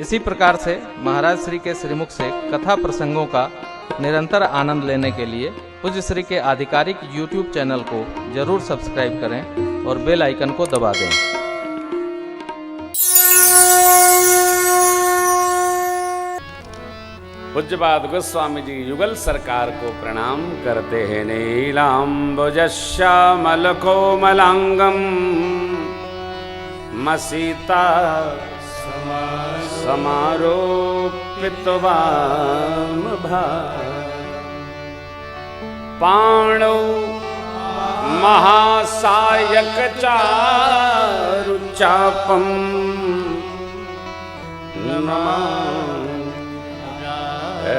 इसी प्रकार से महाराज श्री के श्रीमुख से कथा प्रसंगों का निरंतर आनंद लेने के लिए पूज्य श्री के आधिकारिक YouTube चैनल को जरूर सब्सक्राइब करें और बेल आइकन को दबा दें। पूज्यपाद गोस्वामी जी युगल सरकार को प्रणाम करते हैं। नीलाम्बुज श्यामल कोमलांगम मसीता समारोपित वाम पाणौ महासायक चारु चापम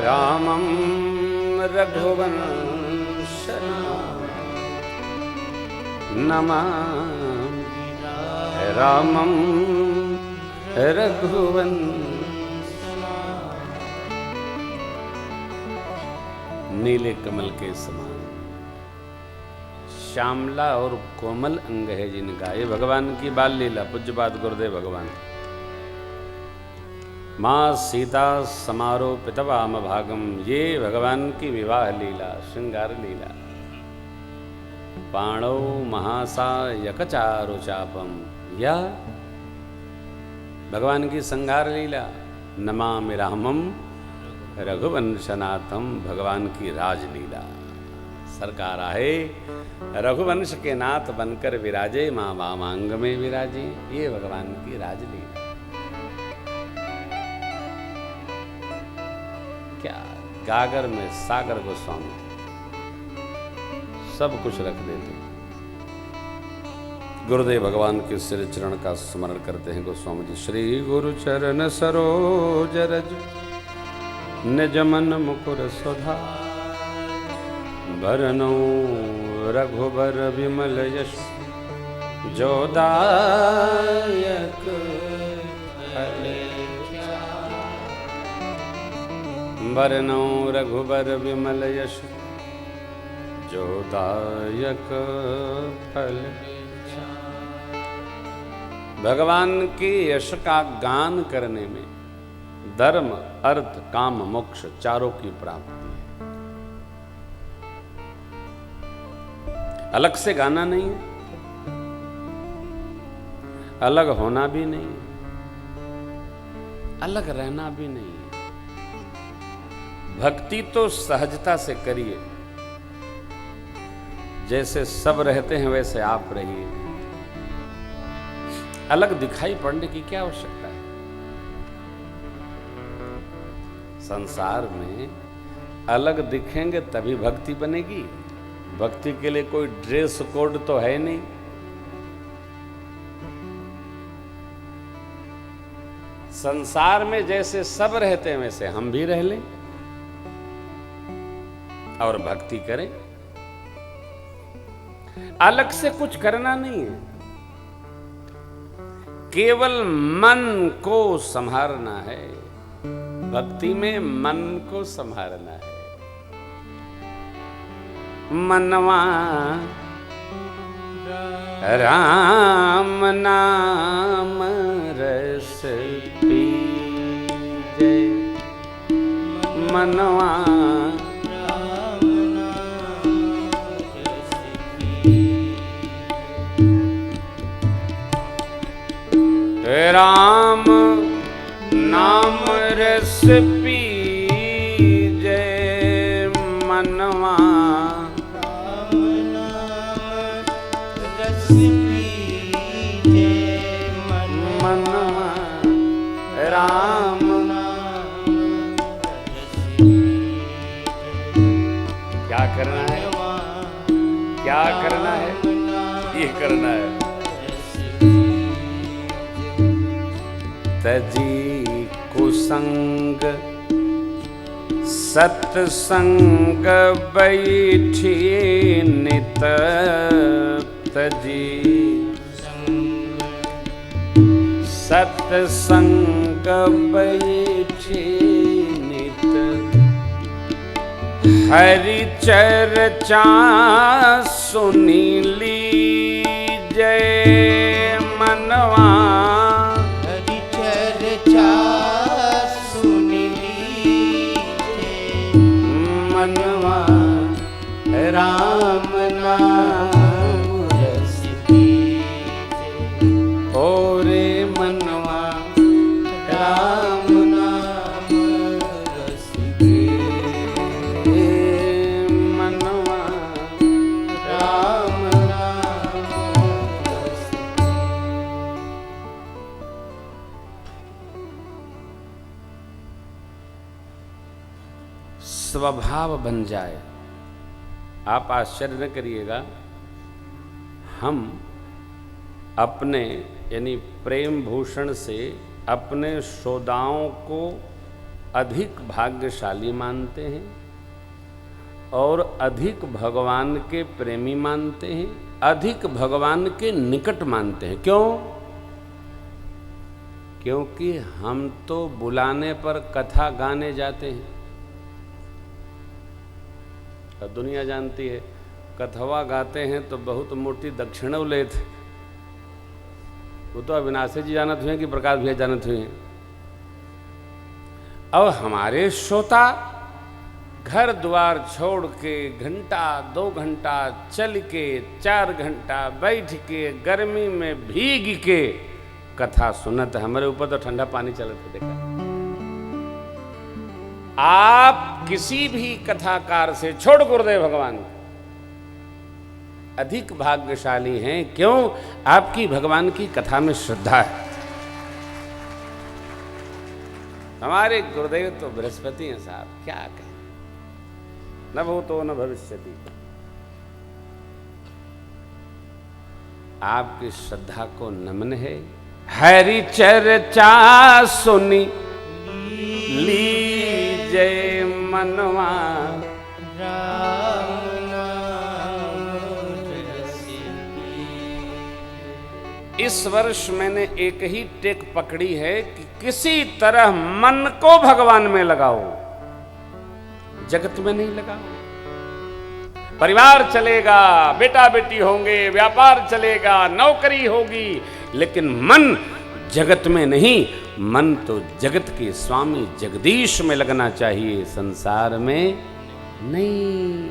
रामं रघुवंशनाथं नमामि रामं रघुवंशनाथं। नीले कमल के समान श्यामला और कोमल अंग है जिनका, ये भगवान की बाल लीला। पूज्यपाद गुरुदेव भगवान। माँ सीता समारोपित वाम भागम, ये भगवान की विवाह लीला, श्रृंगार लीला। पाणौ महासायक चारु चापम, यह भगवान की श्रृंगार लीला। नमामि रामम रघुवंशनाथम, भगवान की राजलीला। सरकार आए रघुवंश के नाथ बनकर विराजे, माँ वामांग में विराजे, ये भगवान की राजलीला। क्या गागर में सागर गोस्वामी सब कुछ रख देते। गुरुदेव भगवान के सिर चरण का स्मरण करते हैं गोस्वामी जी। श्री गुरु चरण सरोज रज निज मन मुकुर सुधा भरनौ रघुबर विमल यश जोदायक वरनौ रघुबर विमल यश जोदायक फल। भगवान के यश का गान करने में धर्म अर्थ काम मोक्ष चारों की प्राप्ति है। अलग से गाना नहीं है, अलग होना भी नहीं है, अलग रहना भी नहीं है। भक्ति तो सहजता से करिए, जैसे सब रहते हैं वैसे आप रहिए। अलग दिखाई पड़ने की क्या आवश्यकता है? संसार में अलग दिखेंगे तभी भक्ति बनेगी। भक्ति के लिए कोई ड्रेस कोड तो है नहीं। संसार में जैसे सब रहते हैं वैसे हम भी रह लें और भक्ति करें। अलग से कुछ करना नहीं है, केवल मन को संभालना है। भक्ति में मन को संभालना है। मनवा राम नाम रस पीजे, मनवा राम नाम रस पीजे, मनवा रस पीजे, मनवा राम क्या करना है? क्या करना है? ये करना है। तजी कुसंग सत्संग बैठी नित, तजी सत्संग बैठी नित, हरि चर्चा सुनी लीजय मनवा, हरि चर्चा राम नाम रस के मनवा राम नाम रस स्वभाव बन जाए। आप आश्चर्य न करिएगा, हम अपने यानी प्रेम भूषण से अपने श्रोताओं को अधिक भाग्यशाली मानते हैं और अधिक भगवान के प्रेमी मानते हैं, अधिक भगवान के निकट मानते हैं। क्यों? क्योंकि हम तो बुलाने पर कथा गाने जाते हैं। दुनिया जानती है, कथवा गाते हैं तो बहुत मोटी दक्षिणा लेते। वो तो अविनाशी जी जानत हुए कि प्रकाश भैया जानत हुए। और हमारे श्रोता घर द्वार छोड़ के घंटा 2 घंटा चल के 4 घंटा बैठ के गर्मी में भीग के कथा सुनत। हमारे ऊपर तो ठंडा पानी चलत है। देखा, आप किसी भी कथाकार से छोड़ गुरुदेव भगवान अधिक भाग्यशाली हैं। क्यों? आपकी भगवान की कथा में श्रद्धा है। हमारे गुरुदेव तो बृहस्पति हैं साहब, क्या कहें, न भूतो न भविष्यति। आपकी श्रद्धा को नमन है। हरि चर्चा सुनी लीजे मनवा राम नाम रस के। इस वर्ष मैंने एक ही टेक पकड़ी है कि किसी तरह मन को भगवान में लगाओ, जगत में नहीं लगाओ। परिवार चलेगा, बेटा बेटी होंगे, व्यापार चलेगा, नौकरी होगी, लेकिन मन जगत में नहीं। मन तो जगत के स्वामी जगदीश में लगना चाहिए, संसार में नहीं।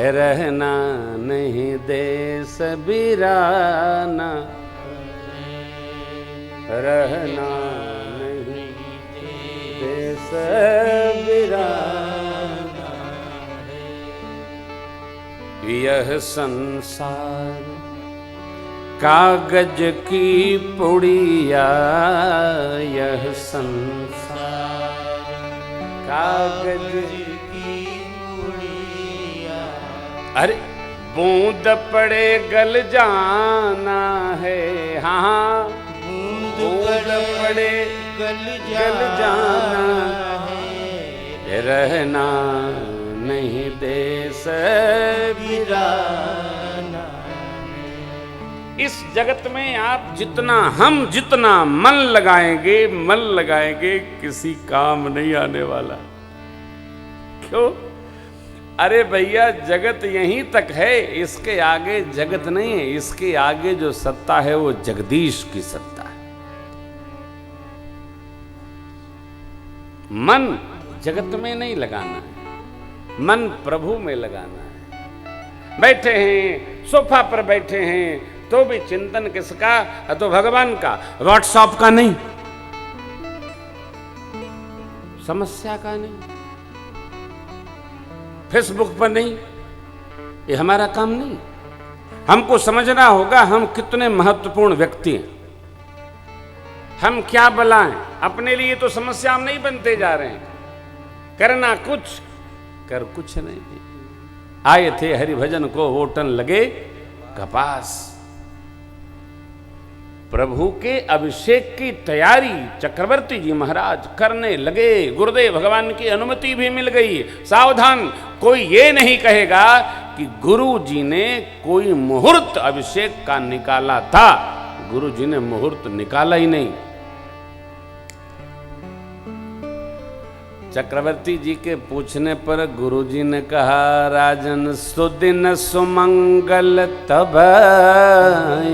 रहना नहीं देश बिराना, रहना नहीं देश बिराना। यह संसार कागज की पुड़िया, यह संसार कागज की पुड़िया। अरे बूंद पड़े गल जाना है, हाँ बूंद पड़े गल जाना है। रहना नहीं देश बिराना। इस जगत में आप जितना मन लगाएंगे किसी काम नहीं आने वाला। क्यों? अरे भैया, जगत यहीं तक है, इसके आगे जगत नहीं है। इसके आगे जो सत्ता है वो जगदीश की सत्ता है। मन जगत में नहीं लगाना है, मन प्रभु में लगाना है। बैठे हैं सोफा पर, बैठे हैं तो भी चिंतन किसका? तो भगवान का। व्हाट्सएप का नहीं, समस्या का नहीं, फेसबुक पर नहीं। ये हमारा काम नहीं। हमको समझना होगा हम कितने महत्वपूर्ण व्यक्ति हैं, हम क्या बलाएं। अपने लिए तो समस्या हम नहीं बनते जा रहे हैं। करना कुछ, कर कुछ नहीं। आए थे हरिभजन को वोटन लगे कपास। प्रभु के अभिषेक की तैयारी चक्रवर्ती जी महाराज करने लगे। गुरुदेव भगवान की अनुमति भी मिल गई। सावधान, कोई ये नहीं कहेगा कि गुरु जी ने कोई मुहूर्त अभिषेक का निकाला था। गुरु जी ने मुहूर्त निकाला ही नहीं। चक्रवर्ती जी के पूछने पर गुरु जी ने कहा, राजन सुदिन सुमंगल तब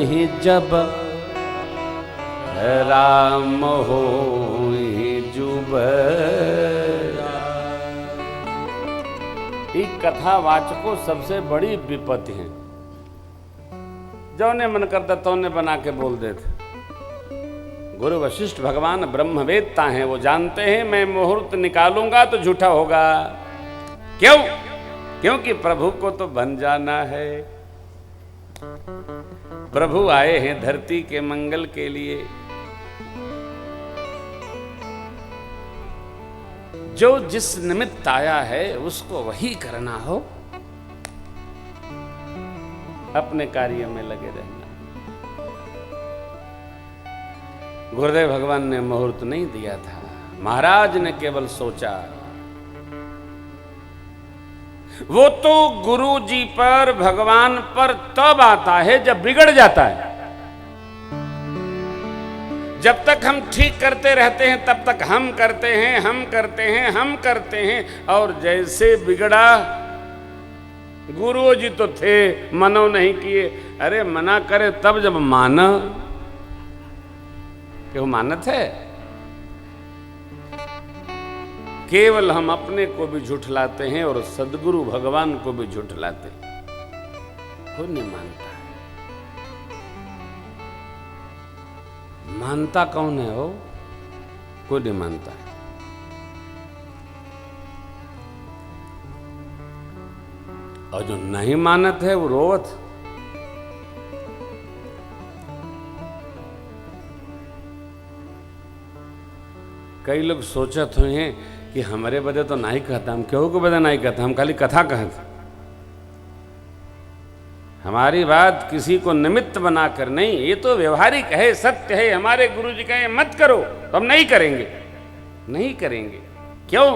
ही जब राम होई जुब। ये कथावाचकों सबसे बड़ी विपत्ति है। जो ने मन करता तो ने बना के बोल देते। गुरु वशिष्ठ भगवान ब्रह्मवेत्ता हैं, वो जानते हैं मैं मुहूर्त निकालूंगा तो झूठा होगा। क्यों? क्योंकि प्रभु को तो बन जाना है। प्रभु आए हैं धरती के मंगल के लिए। जो जिस निमित्त आया है उसको वही करना हो, अपने कार्य में लगे रहना। गुरुदेव भगवान ने मुहूर्त नहीं दिया था, महाराज ने केवल सोचा। वो तो गुरु जी पर भगवान पर तब आता है जब बिगड़ जाता है। जब तक हम ठीक करते रहते हैं तब तक हम करते हैं, हम करते हैं, हम करते हैं, और जैसे बिगड़ा, गुरु जी तो थे, मनो नहीं किए। अरे मना करे तब जब माना, क्यों मानत है? केवल हम अपने को भी झुठलाते हैं और सदगुरु भगवान को भी झुठलाते हैं। कोई नहीं मानता है। मानता कौन है हो? कोई नहीं मानता है। और जो नहीं मानत है वो रोवत। कई लोग सोचत हुए हैं कि हमारे बदे तो नहीं कहता, हम क्यों को बदे नहीं कहता, हम खाली कथा कहते। हमारी बात किसी को निमित्त बनाकर नहीं, ये तो व्यवहारिक है, सत्य है। हमारे गुरु जी कहें मत करो तो हम नहीं करेंगे, नहीं करेंगे। क्यों?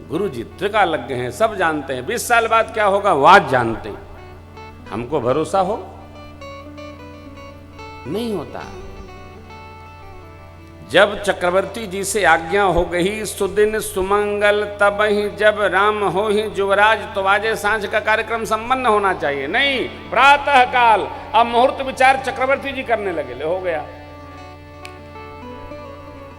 गुरु जी त्रिका लग गए हैं, सब जानते हैं 20 साल बाद क्या होगा वो आज जानते हैं। हमको भरोसा हो? नहीं होता। जब चक्रवर्ती जी से आज्ञा हो गई, सुदिन सुमंगल तब ही जब राम हो ही युवराज, तो आजे सांझ का कार्यक्रम संपन्न होना चाहिए। नहीं, प्रातः काल। अब मुहूर्त विचार चक्रवर्ती जी करने लगे, ले हो गया।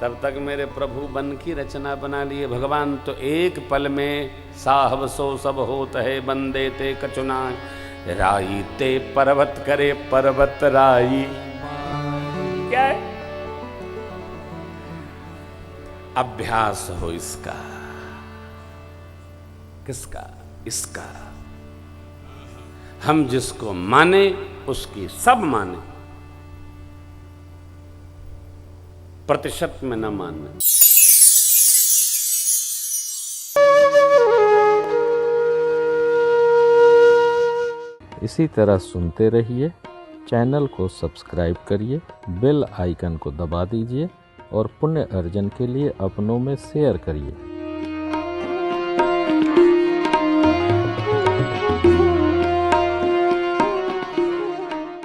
तब तक मेरे प्रभु बन की रचना बना लिए भगवान। तो एक पल में साहब सो सब होत है, बंदे ते कचुना राई ते पर्वत करे पर्वत राई। क्या है? अभ्यास हो इसका। किसका? इसका। हम जिसको माने उसकी सब माने, प्रतिशत में न माने। इसी तरह सुनते रहिए। चैनल को सब्सक्राइब करिए, बेल आइकन को दबा दीजिए और पुण्य अर्जन के लिए अपनों में शेयर करिए।